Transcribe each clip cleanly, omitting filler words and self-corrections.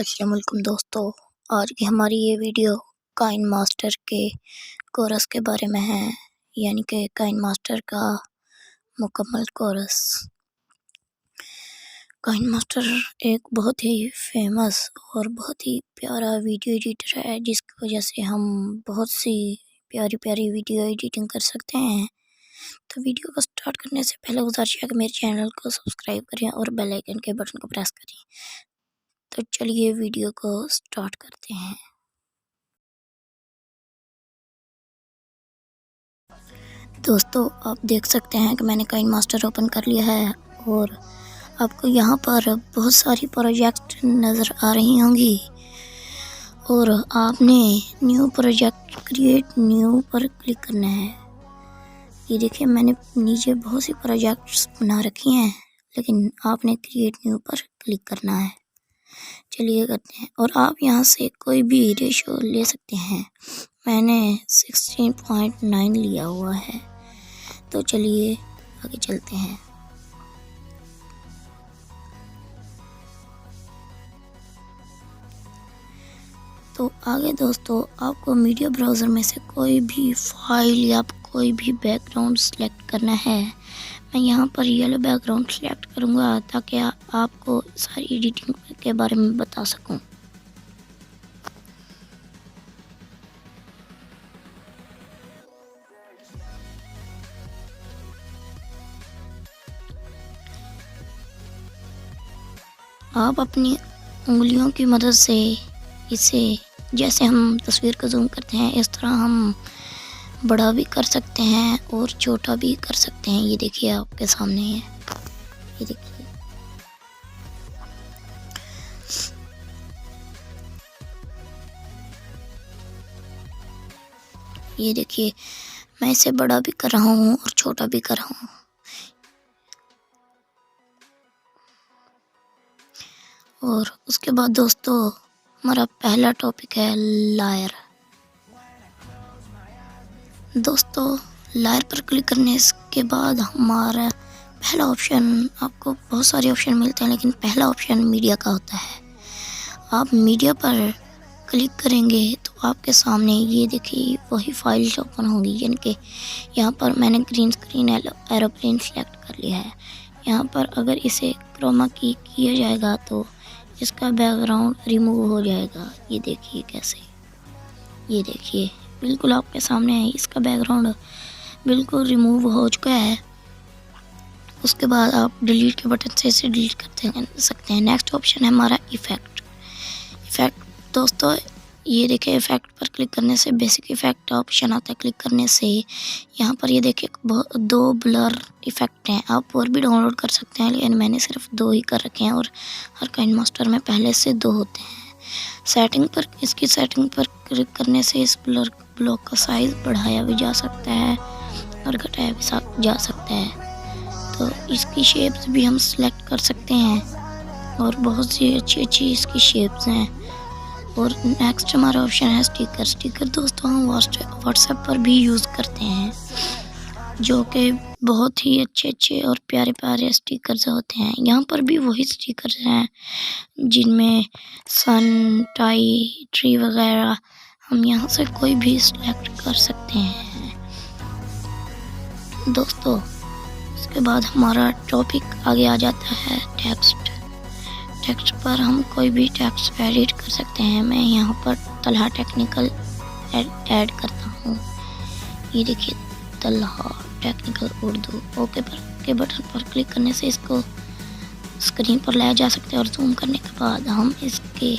अस्सलाम वालेकुम दोस्तों। आज की हमारी ये वीडियो काइन मास्टर के कोरस के बारे में है, यानी कि काइन मास्टर का मुकम्मल कोरस। काइन मास्टर एक बहुत ही फेमस और बहुत ही प्यारा वीडियो एडिटर है, जिसकी वजह से हम बहुत सी प्यारी प्यारी वीडियो एडिटिंग कर सकते हैं। तो वीडियो को स्टार्ट करने से पहले गुजारिश है कि मेरे चैनल को सब्सक्राइब करें और बेल आइकन के बटन को प्रेस करें। तो चलिए वीडियो को स्टार्ट करते हैं। दोस्तों, आप देख सकते हैं कि मैंने काइन मास्टर ओपन कर लिया है और आपको यहाँ पर बहुत सारी प्रोजेक्ट नज़र आ रही होंगी और आपने न्यू प्रोजेक्ट क्रिएट न्यू पर क्लिक करना है। ये देखिए, मैंने नीचे बहुत सी प्रोजेक्ट्स बना रखी हैं, लेकिन आपने क्रिएट न्यू पर क्लिक करना है। चलिए करते हैं। और आप यहाँ से कोई भी रेशो ले सकते हैं। मैंने 16.9 लिया हुआ है। तो चलिए आगे चलते हैं। तो आगे दोस्तों, आपको मीडिया ब्राउज़र में से कोई भी फाइल या कोई भी बैकग्राउंड सेलेक्ट करना है। मैं यहाँ पर येलो बैकग्राउंड सेलेक्ट करूँगा ताकि आपको सारी एडिटिंग के बारे में बता सकूँ। आप अपनी उंगलियों की मदद से इसे, जैसे हम तस्वीर को जूम करते हैं, इस तरह हम बड़ा भी कर सकते हैं और छोटा भी कर सकते हैं। ये देखिए आपके सामने है, ये देखिए। ये देखिए, मैं इसे बड़ा भी कर रहा हूँ और छोटा भी कर रहा हूँ। और उसके बाद दोस्तों, हमारा पहला टॉपिक है लायर। दोस्तों, लायर पर क्लिक करने के बाद हमारा पहला ऑप्शन, आपको बहुत सारे ऑप्शन मिलते हैं लेकिन पहला ऑप्शन मीडिया का होता है। आप मीडिया पर क्लिक करेंगे तो आपके सामने ये देखिए वही फाइल ओपन होगी, यानी कि यहाँ पर मैंने ग्रीन स्क्रीन एरोप्लेन सेलेक्ट कर लिया है। यहाँ पर अगर इसे क्रोमा की किया जाएगा तो इसका बैकग्राउंड रिमूव हो जाएगा। ये देखिए कैसे, ये देखिए बिल्कुल आपके सामने है, इसका बैकग्राउंड बिल्कुल रिमूव हो चुका है। उसके बाद आप डिलीट के बटन से इसे डिलीट कर सकते हैं। नेक्स्ट ऑप्शन है हमारा इफ़ेक्ट। दोस्तों, ये देखिए इफ़ेक्ट पर क्लिक करने से बेसिक इफ़ेक्ट ऑप्शन आता है। क्लिक करने से यहाँ पर ये देखिए दो ब्लर इफ़ेक्ट हैं। आप और भी डाउनलोड कर सकते हैं, लेकिन मैंने सिर्फ 2 ही कर रखे हैं और हर काइन मास्टर में पहले से 2 होते हैं। इसकी सेटिंग पर क्लिक करने से इस ब्लॉक का साइज़ बढ़ाया भी जा सकता है और घटाया भी जा सकता है। तो इसकी शेप्स भी हम सिलेक्ट कर सकते हैं और बहुत सी अच्छी इसकी शेप्स हैं। और नेक्स्ट हमारा ऑप्शन है स्टिकर। दोस्तों, हम व्हाट्सएप पर भी यूज़ करते हैं, जो कि बहुत ही अच्छे और प्यारे स्टिकर्स होते हैं। यहाँ पर भी वही स्टिकर्स हैं जिनमें सन, टाई, ट्री वगैरह, हम यहाँ से कोई भी सिलेक्ट कर सकते हैं। दोस्तों, उसके बाद हमारा टॉपिक आगे आ जाता है टेक्स्ट पर हम कोई भी टेक्स्ट एडिट कर सकते हैं। मैं यहाँ पर तलहा टेक्निकल ऐड करता हूँ। ये देखिए, तलहा टेक्निकल उर्दू। ओके के बटन पर क्लिक करने से इसको स्क्रीन पर लाया जा सकता है और जूम करने के बाद हम इसके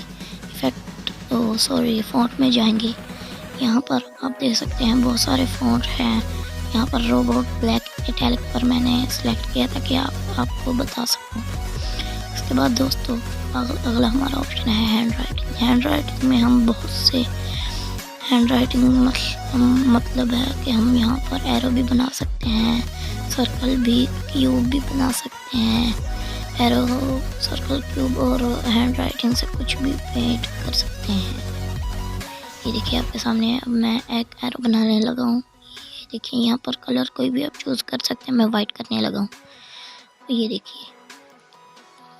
फ़ॉन्ट में जाएंगे। यहाँ पर आप देख सकते हैं बहुत सारे फ़ॉन्ट हैं। यहाँ पर रोबोट ब्लैक इटैलिक पर मैंने सेलेक्ट किया था कि आपको बता सकूँ। उसके बाद दोस्तों, अगला हमारा ऑप्शन है हैंड राइटिंग में हम बहुत से हैंड राइटिंग मतलब है कि हम यहाँ पर एरो भी बना सकते हैं, सर्कल भी, क्यूब भी बना सकते हैं। एरो, सर्कल, क्यूब और हैंड राइटिंग से कुछ भी पेंट कर सकते हैं। ये देखिए आपके सामने, अब मैं एक एरो बनाने लगा हूँ। ये देखिए, यहाँ पर कलर कोई भी आप चूज़ कर सकते हैं। मैं वाइट करने लगा हूँ। ये देखिए,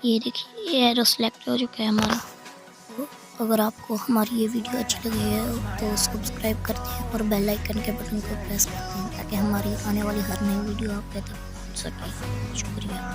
ये एरो सेलेक्ट हो चुका है हमारा। अगर आपको हमारी ये वीडियो अच्छी लगी है तो सब्सक्राइब करते हैं और बेल आइकन के बटन को प्रेस करते हैं ताकि हमारी आने वाली हर नई वीडियो आप तक पहुँच सके। शुक्रिया।